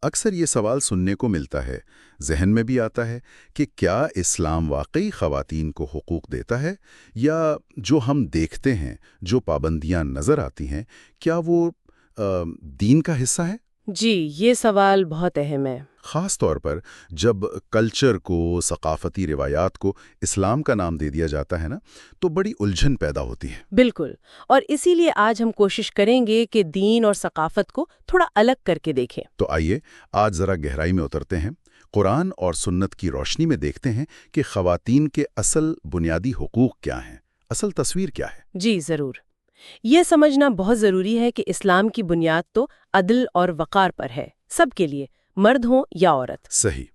اکثر یہ سوال سننے کو ملتا ہے، ذہن میں بھی آتا ہے کہ کیا اسلام واقعی خواتین کو حقوق دیتا ہے، یا جو ہم دیکھتے ہیں، جو پابندیاں نظر آتی ہیں، کیا وہ دین کا حصہ ہے؟ جی، یہ سوال بہت اہم ہے۔ خاص طور پر جب کلچر کو، ثقافتی روایات کو اسلام کا نام دے دیا جاتا ہے نا، تو بڑی الجھن پیدا ہوتی ہے۔ بالکل، اور اسی لیے آج ہم کوشش کریں گے کہ دین اور ثقافت کو تھوڑا الگ کر کے دیکھیں۔ تو آئیے آج ذرا گہرائی میں اترتے ہیں، قرآن اور سنت کی روشنی میں دیکھتے ہیں کہ خواتین کے اصل بنیادی حقوق کیا ہیں، اصل تصویر کیا ہے۔ جی ضرور، یہ سمجھنا بہت ضروری ہے کہ اسلام کی بنیاد تو عدل اور وقار پر ہے، سب کے لیے، مرد ہوں یا عورت۔ صحیح۔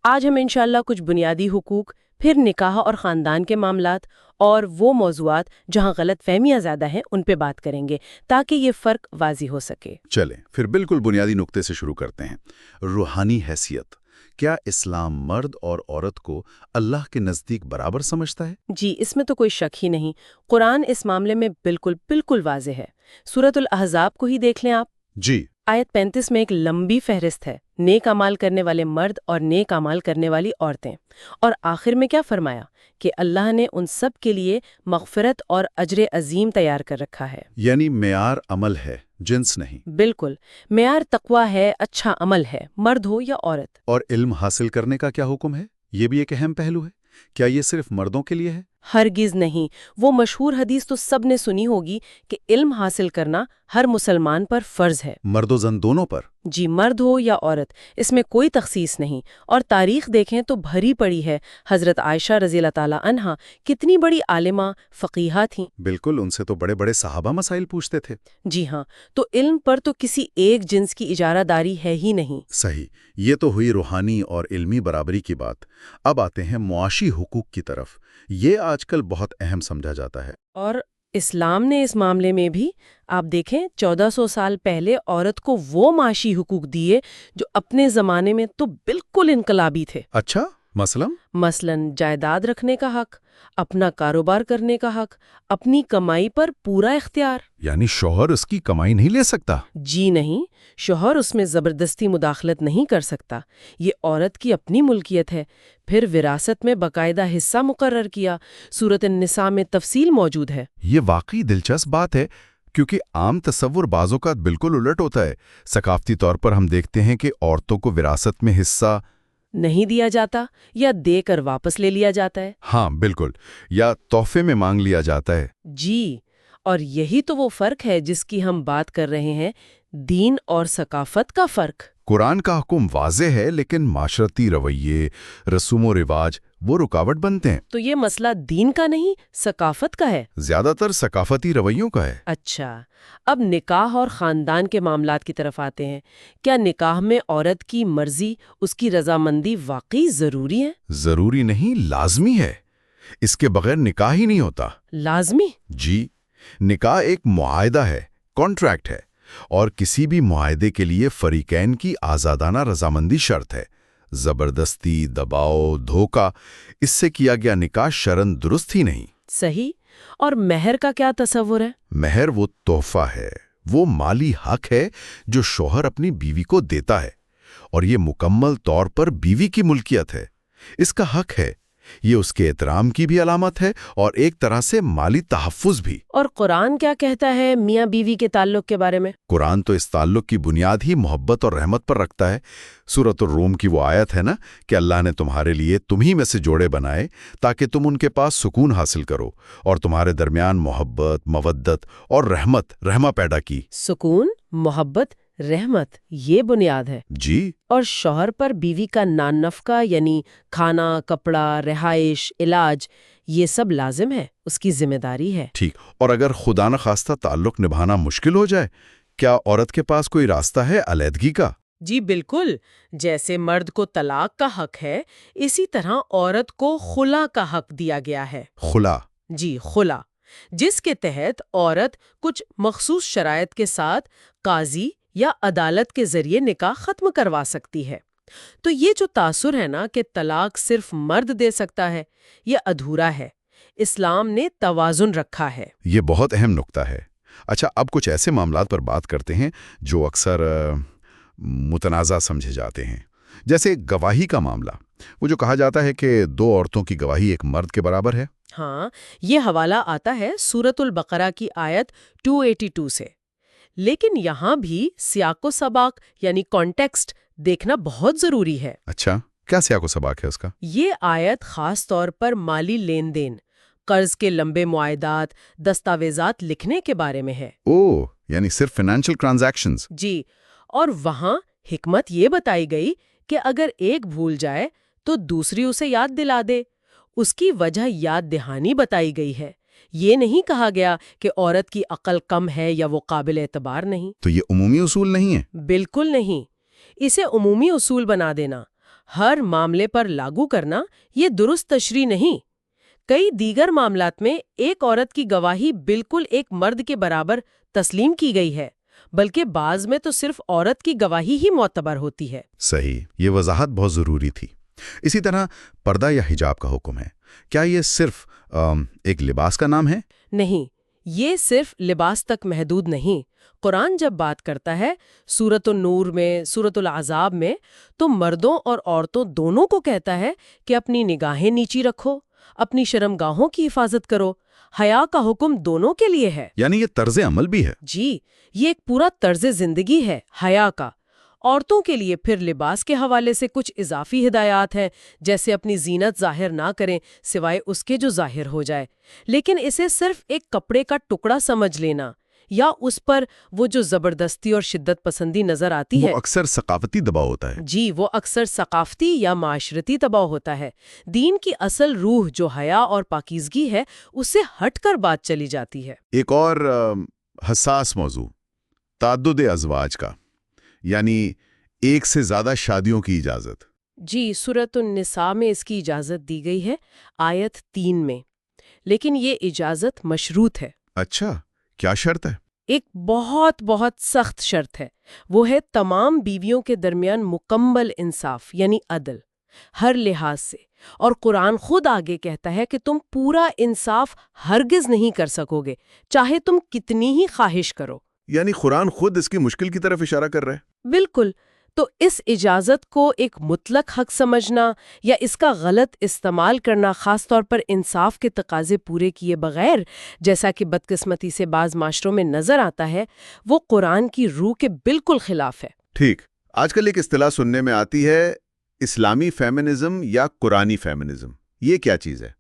آج ہم انشاءاللہ کچھ بنیادی حقوق، پھر نکاح اور خاندان کے معاملات، اور وہ موضوعات جہاں غلط فہمیاں زیادہ ہیں ان پہ بات کریں گے تاکہ یہ فرق واضح ہو سکے۔ چلیں پھر بالکل بنیادی نقطے سے شروع کرتے ہیں۔ روحانی حیثیت، کیا اسلام مرد اور عورت کو اللہ کے نزدیک برابر سمجھتا ہے؟ جی، اس میں تو کوئی شک ہی نہیں، قرآن اس معاملے میں بالکل واضح ہے۔ سورۃ الاحزاب کو ہی دیکھ لیں آپ۔ جی۔ آیت 35 میں ایک لمبی فہرست ہے، نیک اعمال کرنے والے مرد اور نیک اعمال کرنے والی عورتیں، اور آخر میں کیا فرمایا کہ اللہ نے ان سب کے لیے مغفرت اور اجر عظیم تیار کر رکھا ہے۔ یعنی معیار عمل ہے، جنس نہیں۔ بالکل، معیار تقویٰ ہے، اچھا عمل ہے، مرد ہو یا عورت۔ اور علم حاصل کرنے کا کیا حکم ہے؟ یہ بھی ایک اہم پہلو ہے۔ کیا یہ صرف مردوں کے لیے ہے؟ ہرگز نہیں، وہ مشہور حدیث تو سب نے سنی ہوگی کہ علم حاصل کرنا ہر مسلمان پر فرض ہے۔ مرد و زن دونوں پر؟ جی، مرد ہو یا عورت، اس میں کوئی تخصیص نہیں، اور تاریخ دیکھیں تو بھری پڑی ہے۔ حضرت عائشہ رضی اللہ تعالی عنہا کتنی بڑی عالمہ فقیہہ تھیں۔ بالکل، ان سے تو بڑے بڑے صحابہ مسائل پوچھتے تھے۔ جی ہاں، تو علم پر تو کسی ایک جنس کی اجارہ داری ہے ہی نہیں۔ صحیح، یہ تو ہوئی روحانی اور علمی برابری کی بات۔ اب آتے ہیں معاشی حقوق کی طرف۔ یہ آج کل بہت اہم سمجھا جاتا ہے۔ اور اسلام نے اس معاملے میں بھی، آپ دیکھیں، 1400 سال پہلے عورت کو وہ معاشی حقوق دیے جو اپنے زمانے میں تو بالکل انقلابی تھے۔ اچھا، مثلاً جائیداد رکھنے کا حق، اپنا کاروبار کرنے کا حق، اپنی کمائی پر پورا اختیار۔ یعنی شوہر اس کی کمائی نہیں لے سکتا؟ جی نہیں، شوہر اس میں زبردستی مداخلت نہیں کر سکتا، یہ عورت کی اپنی ملکیت ہے۔ پھر وراثت میں باقاعدہ حصہ مقرر کیا، سورۃ النساء میں تفصیل موجود ہے۔ یہ واقعی دلچسپ بات ہے، کیونکہ عام تصور بعض اوقات بالکل الٹ ہوتا ہے۔ ثقافتی طور پر ہم دیکھتے ہیں کہ عورتوں کو وراثت میں حصہ نہیں دیا جاتا، یا دے کر واپس لے لیا جاتا ہے۔ ہاں بالکل، یا تحفے میں مانگ لیا جاتا ہے۔ جی، اور یہی تو وہ فرق ہے جس کی ہم بات کر رہے ہیں، دین اور ثقافت کا فرق۔ قرآن کا حکم واضح ہے، لیکن معاشرتی رویے، رسوم و رواج وہ رکاوٹ بنتے ہیں۔ تو یہ مسئلہ دین کا نہیں، ثقافت کا ہے؟ زیادہ تر ثقافتی رویوں کا ہے۔ اچھا، اب نکاح اور خاندان کے معاملات کی طرف آتے ہیں۔ کیا نکاح میں عورت کی مرضی، اس کی رضامندی واقعی ضروری ہے؟ ضروری نہیں، لازمی ہے۔ اس کے بغیر نکاح ہی نہیں ہوتا۔ لازمی؟ جی، نکاح ایک معاہدہ ہے، کانٹریکٹ ہے، اور کسی بھی معاہدے کے لیے فریقین کی آزادانہ رضامندی شرط ہے۔ زبردستی، دباؤ، دھوکہ، اس سے کیا گیا نکاح شرعاً درست ہی نہیں۔ صحیح، اور مہر کا کیا تصور ہے؟ مہر وہ تحفہ ہے، وہ مالی حق ہے جو شوہر اپنی بیوی کو دیتا ہے، اور یہ مکمل طور پر بیوی کی ملکیت ہے۔ اس کا حق ہے، یہ اس کے احترام کی بھی علامت ہے، اور ایک طرح سے مالی تحفظ بھی۔ اور قرآن کیا کہتا ہے میاں بیوی کے تعلق کے بارے میں؟ قرآن تو اس تعلق کی بنیاد ہی محبت اور رحمت پر رکھتا ہے۔ سورۃ الروم کی وہ آیت ہے نا کہ اللہ نے تمہارے لیے تمہیں میں سے جوڑے بنائے تاکہ تم ان کے پاس سکون حاصل کرو، اور تمہارے درمیان محبت، مودت اور رحمہ پیدا کی۔ سکون، محبت، رحمت، یہ بنیاد ہے۔ جی۔ اور شوہر پر بیوی کا نان نفقہ، یعنی کھانا، کپڑا، رہائش، علاج، یہ سب لازم ہے، اس کی ذمہ داری ہے۔ ٹھیک، اور اگر خدا نخواستہ تعلق نبھانا مشکل ہو جائے، کیا عورت کے پاس کوئی راستہ ہے علیحدگی کا؟ جی بالکل، جیسے مرد کو طلاق کا حق ہے، اسی طرح عورت کو خلا کا حق دیا گیا ہے۔ خلا؟ جی، خلا، جس کے تحت عورت کچھ مخصوص شرائط کے ساتھ قاضی یا عدالت کے ذریعے نکاح ختم کروا سکتی ہے۔ تو یہ جو تاثر ہے نا کہ طلاق صرف مرد دے سکتا ہے، یہ ادھورا ہے۔ اسلام نے توازن رکھا ہے۔ یہ بہت اہم نقطہ ہے۔ اچھا، اب کچھ ایسے معاملات پر بات کرتے ہیں جو اکثر متنازع سمجھے جاتے ہیں، جیسے گواہی کا معاملہ، وہ جو کہا جاتا ہے کہ 2 عورتوں کی گواہی ایک مرد کے برابر ہے۔ ہاں، یہ حوالہ آتا ہے سورۃ البقرہ کی آیت 282 سے۔ لیکن یہاں بھی سیاق و سباق یعنی کانٹیکسٹ دیکھنا بہت ضروری ہے۔ اچھا، کیا سیاق و سباق ہے اس کا؟ یہ آیت خاص طور پر مالی لین دین، قرض کے لمبے معاہدات، دستاویزات لکھنے کے بارے میں ہے۔ اوہ، یعنی صرف فائنینشیل ٹرانزیکشنز۔ جی، اور وہاں حکمت یہ بتائی گئی کہ اگر ایک بھول جائے تو دوسری اسے یاد دلا دے۔ اس کی وجہ یاد دہانی بتائی گئی ہے۔ یہ نہیں کہا گیا کہ عورت کی عقل کم ہے یا وہ قابل اعتبار نہیں۔ تو یہ عمومی اصول نہیں ہے؟ بالکل نہیں۔ اسے عمومی اصول بنا دینا، ہر معاملے پر لاگو کرنا، یہ درست تشریح نہیں۔ کئی دیگر معاملات میں ایک عورت کی گواہی بالکل ایک مرد کے برابر تسلیم کی گئی ہے، بلکہ بعض میں تو صرف عورت کی گواہی ہی معتبر ہوتی ہے۔ صحیح، یہ وضاحت بہت ضروری تھی۔ اسی طرح پردہ یا حجاب کا حکم ہے، کیا یہ صرف ایک لباس کا نام ہے؟ نہیں، یہ صرف لباس تک محدود نہیں۔ قرآن جب بات کرتا ہے سورۃ النور میں، سورۃ العذاب میں، تو مردوں اور عورتوں دونوں کو کہتا ہے کہ اپنی نگاہیں نیچی رکھو، اپنی شرمگاہوں کی حفاظت کرو۔ حیا کا حکم دونوں کے لیے ہے۔ یعنی یہ طرز عمل بھی ہے؟ جی، یہ ایک پورا طرز زندگی ہے حیا کا۔ عورتوں کے لیے پھر لباس کے حوالے سے کچھ اضافی ہدایات ہیں، جیسے اپنی زینت ظاہر نہ کریں سوائے اس کے جو ظاہر ہو جائے، لیکن اسے صرف ایک کپڑے کا ٹکڑا سمجھ لینا یا اس پر وہ جو زبردستی اور شدت پسندی نظر آتی ہے، وہ اکثر ثقافتی دباؤ ہوتا ہے۔ جی، وہ اکثر ثقافتی یا معاشرتی دباؤ ہوتا ہے۔ دین کی اصل روح جو حیا اور پاکیزگی ہے، اس سے ہٹ کر بات چلی جاتی ہے۔ ایک اور حساس موضوع، تعدد ازواج کا، یعنی ایک سے زیادہ شادیوں کی اجازت۔ جی، سورۃ النساء میں اس کی اجازت دی گئی ہے، آیت 3 میں، لیکن یہ اجازت مشروط ہے۔ اچھا، کیا شرط ہے؟ ایک بہت بہت سخت شرط ہے، وہ ہے تمام بیویوں کے درمیان مکمل انصاف یعنی عدل، ہر لحاظ سے۔ اور قرآن خود آگے کہتا ہے کہ تم پورا انصاف ہرگز نہیں کر سکو گے، چاہے تم کتنی ہی خواہش کرو۔ یعنی قرآن خود اس کی مشکل کی طرف اشارہ کر رہا ہے۔ بالکل۔ تو اس اجازت کو ایک مطلق حق سمجھنا یا اس کا غلط استعمال کرنا، خاص طور پر انصاف کے تقاضے پورے کیے بغیر، جیسا کہ بدقسمتی سے بعض معاشروں میں نظر آتا ہے، وہ قرآن کی روح کے بالکل خلاف ہے۔ ٹھیک، آج کل ایک اصطلاح سننے میں آتی ہے، اسلامی فیمنزم یا قرآنی فیمنزم، یہ کیا چیز ہے؟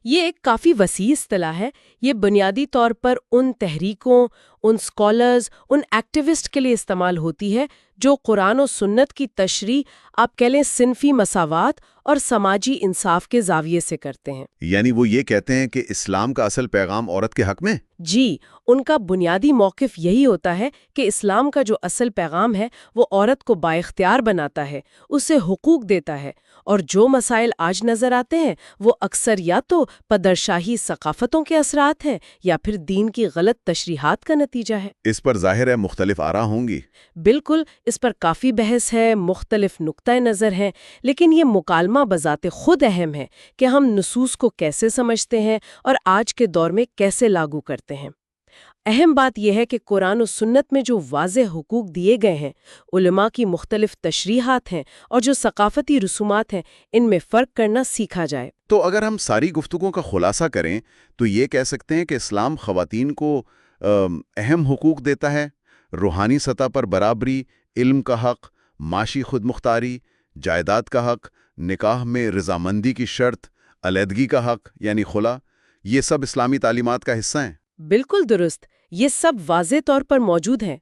یہ ایک کافی وسیع اصطلاح ہے۔ یہ بنیادی طور پر ان تحریکوں، ان اسکالرز، ان ایکٹیوسٹ کے لیے استعمال ہوتی ہے جو قرآن و سنت کی تشریح، آپ کہہ لیں صنفی مساوات اور سماجی انصاف کے زاویے سے کرتے ہیں۔ یعنی وہ یہ کہتے ہیں کہ اسلام کا اصل پیغام عورت کے حق میں؟ جی، ان کا بنیادی موقف یہی ہوتا ہے کہ اسلام کا جو اصل پیغام ہے وہ عورت کو بااختیار بناتا ہے، اسے حقوق دیتا ہے، اور جو مسائل آج نظر آتے ہیں وہ اکثر یا تو پدرشاہی ثقافتوں کے اثرات ہیں یا پھر دین کی غلط تشریحات کا نتیجہ ہے۔ اس پر ظاہر ہے مختلف آراء ہوں گی۔ بالکل، اس پر کافی بحث ہے، مختلف نقطۂ نظر ہیں، لیکن یہ مکالمہ بذات خود اہم ہے کہ ہم نصوص کو کیسے سمجھتے ہیں اور آج کے دور میں کیسے لاگو کرتے ہیں۔ اہم بات یہ ہے کہ قرآن و سنت میں جو واضح حقوق دیے گئے ہیں، علماء کی مختلف تشریحات ہیں اور جو ثقافتی رسومات ہیں، ان میں فرق کرنا سیکھا جائے۔ تو اگر ہم ساری گفتگو کا خلاصہ کریں تو یہ کہہ سکتے ہیں کہ اسلام خواتین کو اہم حقوق دیتا ہے، روحانی سطح پر برابری، علم کا حق، معاشی خود مختاری، جائیداد کا حق، نکاح میں رضامندی کی شرط، علیحدگی کا حق یعنی خلا، یہ سب اسلامی تعلیمات کا حصہ ہیں۔ بالکل درست، یہ سب واضح طور پر موجود ہیں۔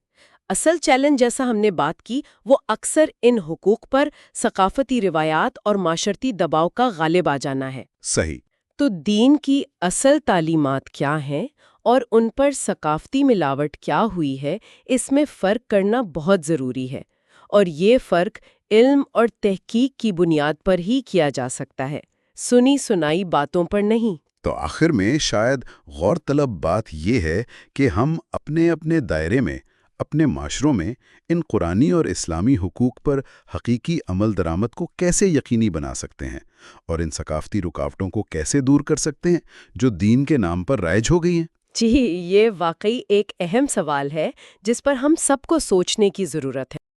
اصل چیلنج، جیسا ہم نے بات کی، وہ اکثر ان حقوق پر ثقافتی روایات اور معاشرتی دباؤ کا غالب آ جانا ہے۔ صحیح۔ تو دین کی اصل تعلیمات کیا ہیں اور ان پر ثقافتی ملاوٹ کیا ہوئی ہے، اس میں فرق کرنا بہت ضروری ہے، اور یہ فرق علم اور تحقیق کی بنیاد پر ہی کیا جا سکتا ہے، سنی سنائی باتوں پر نہیں۔ تو آخر میں شاید غور طلب بات یہ ہے کہ ہم اپنے اپنے دائرے میں، اپنے معاشروں میں ان قرآنی اور اسلامی حقوق پر حقیقی عمل درآمد کو کیسے یقینی بنا سکتے ہیں، اور ان ثقافتی رکاوٹوں کو کیسے دور کر سکتے ہیں جو دین کے نام پر رائج ہو گئی ہیں۔ جی، یہ واقعی ایک اہم سوال ہے جس پر ہم سب کو سوچنے کی ضرورت ہے۔